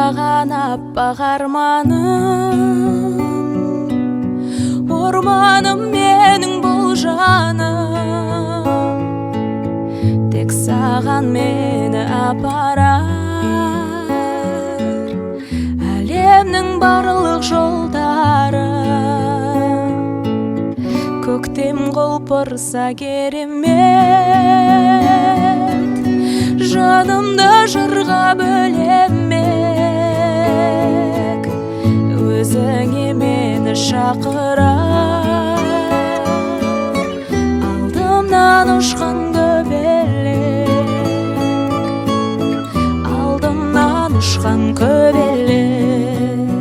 саған аппақ арманым, орманым менің бұл жаным, тек саған мені апарар әлемнің барлық жолдары. Көктем құлпырса керемет, жанымды жырға бөлемек, өзіңе мені шақырар. Алдымнан ұшқан көбелек, алдымнан ұшқан көбелек,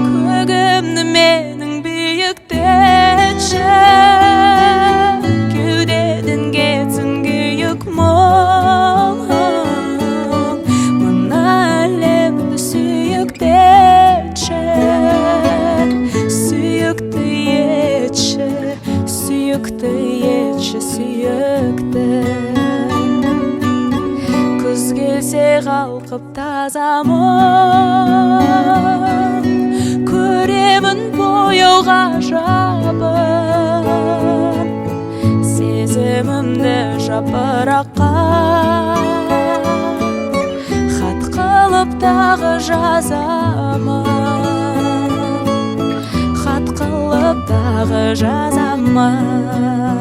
көгімді менің биіктетші, кеудеден кетсін күйік мұң, мына әлемді сүйіктетші, сүйікті етші, сүйікті етші, сүйікті. Күз келсе қалқып тазамын, көремін бояу ғажабын, сезімімді жапыраққа хат қылып тағы жазамын, хат қылып тағы жазамын.